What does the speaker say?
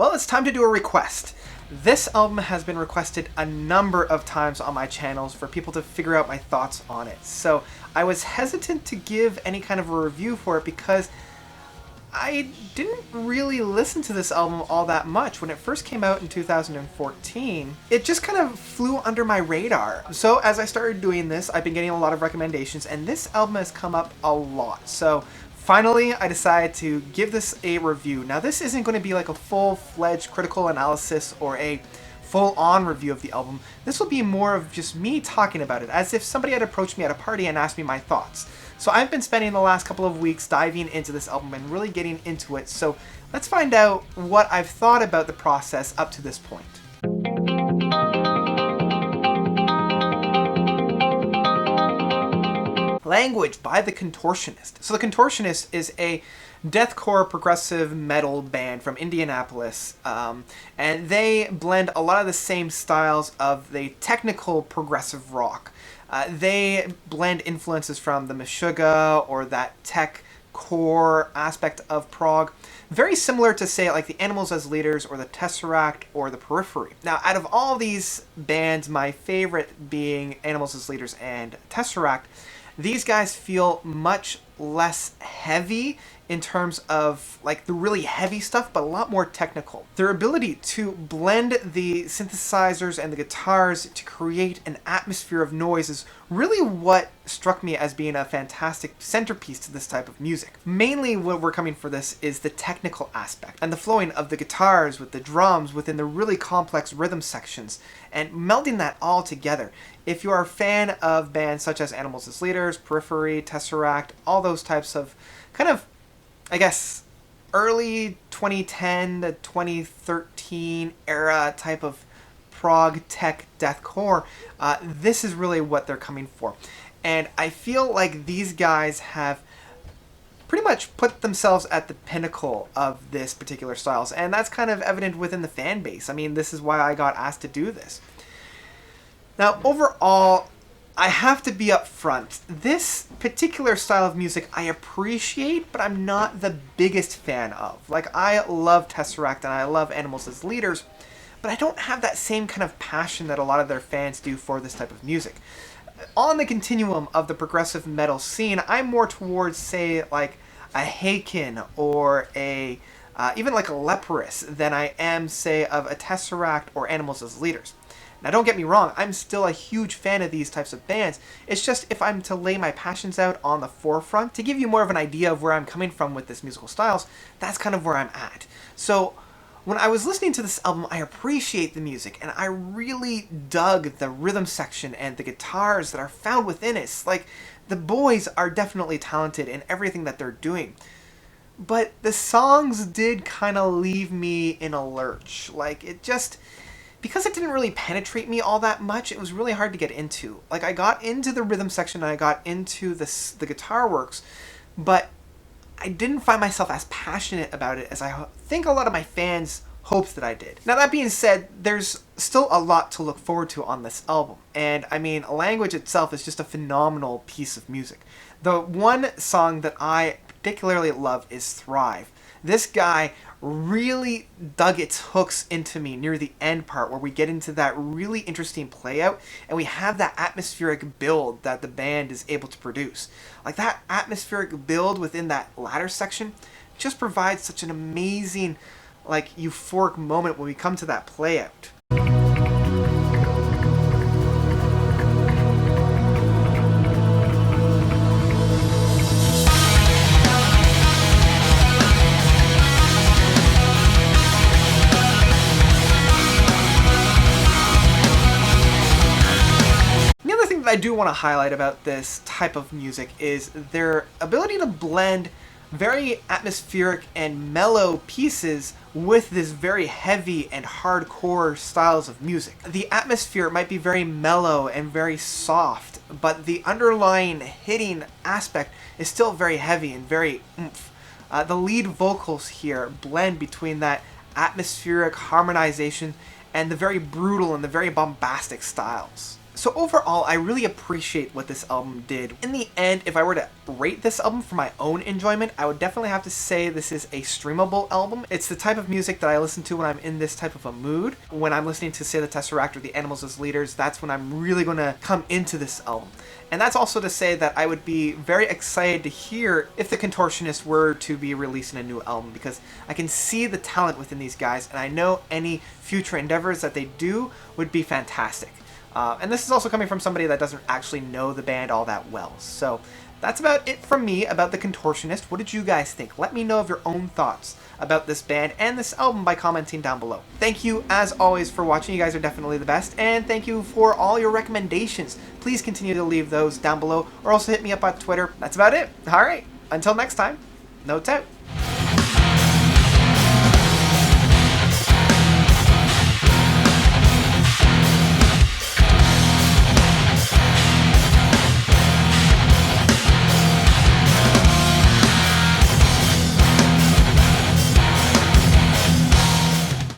Well, it's time to do a request. This album has been requested a number of times on my channels for people to figure out my thoughts on it. So I was hesitant to give any kind of a review for it because I didn't really listen to this album all that much. When it first came out in 2014, it just kind of flew under my radar. So as I started doing this, I've been getting a lot of recommendations, and this album has come up a lot. So finally, I decided to give this a review. Now, this isn't going to be like a full-fledged critical analysis or a full-on review of the album. This will be more of just me talking about it, as if somebody had approached me at a party and asked me my thoughts. So I've been spending the last couple of weeks diving into this album and really getting into it. So let's find out what I've thought about the process up to this point. Language by the Contortionist. So the Contortionist is a deathcore progressive metal band from Indianapolis, and they blend a lot of the same styles of the technical progressive rock. They blend influences from the Meshuggah or that tech core aspect of prog, very similar to, say, like the Animals as Leaders or the Tesseract or the Periphery. Now, out of all these bands, my favorite being Animals as Leaders and Tesseract, these guys feel much less heavy in terms of like the really heavy stuff, but a lot more technical. Their ability to blend the synthesizers and the guitars to create an atmosphere of noise is really what struck me as being a fantastic centerpiece to this type of music. Mainly what we're coming for this is the technical aspect and the flowing of the guitars with the drums within the really complex rhythm sections and melding that all together. If you are a fan of bands such as Animals as Leaders, Periphery, Tesseract, all those types of kind of, I guess, early 2010 to 2013 era type of prog tech deathcore, this is really what they're coming for. And I feel like these guys have pretty much put themselves at the pinnacle of this particular styles, and that's kind of evident within the fan base. I mean, this is why I got asked to do this. Now, overall, I have to be upfront. This particular style of music I appreciate, but I'm not the biggest fan of. Like, I love Tesseract and I love Animals as Leaders, but I don't have that same kind of passion that a lot of their fans do for this type of music. On the continuum of the progressive metal scene, I'm more towards, say, like a Haken or a even like a Leprous than I am, say, of a Tesseract or Animals as Leaders. Now, don't get me wrong, I'm still a huge fan of these types of bands. It's just if I'm to lay my passions out on the forefront, to give you more of an idea of where I'm coming from with this musical styles, that's kind of where I'm at. So, when I was listening to this album, I appreciate the music, and I really dug the rhythm section and the guitars that are found within it. It's like, the boys are definitely talented in everything that they're doing. But the songs did kind of leave me in a lurch. Like, it just, because it didn't really penetrate me all that much, it was really hard to get into. Like, I got into the rhythm section and I got into the guitar works, but I didn't find myself as passionate about it as I think a lot of my fans hoped that I did. Now, that being said, there's still a lot to look forward to on this album. And I mean, Language itself is just a phenomenal piece of music. The one song that I particularly love is Thrive. This guy really dug its hooks into me near the end part where we get into that really interesting play out and we have that atmospheric build that the band is able to produce. Like, that atmospheric build within that latter section just provides such an amazing, like, euphoric moment when we come to that play out. I do want to highlight about this type of music is their ability to blend very atmospheric and mellow pieces with this very heavy and hardcore styles of music. The atmosphere might be very mellow and very soft, but the underlying hitting aspect is still very heavy and very oomph. The lead vocals here blend between that atmospheric harmonization and the very brutal and the very bombastic styles. So overall, I really appreciate what this album did. In the end, if I were to rate this album for my own enjoyment, I would definitely have to say this is a streamable album. It's the type of music that I listen to when I'm in this type of a mood. When I'm listening to, say, the Tesseract or the Animals as Leaders, that's when I'm really going to come into this album. And that's also to say that I would be very excited to hear if the Contortionist were to be releasing a new album, because I can see the talent within these guys, and I know any future endeavors that they do would be fantastic. And this is also coming from somebody that doesn't actually know the band all that well. So that's about it from me about the Contortionist. What did you guys think? Let me know of your own thoughts about this band and this album by commenting down below. Thank you, as always, for watching. You guys are definitely the best. And thank you for all your recommendations. Please continue to leave those down below, or also hit me up on Twitter. That's about it. All right. Until next time, notes out.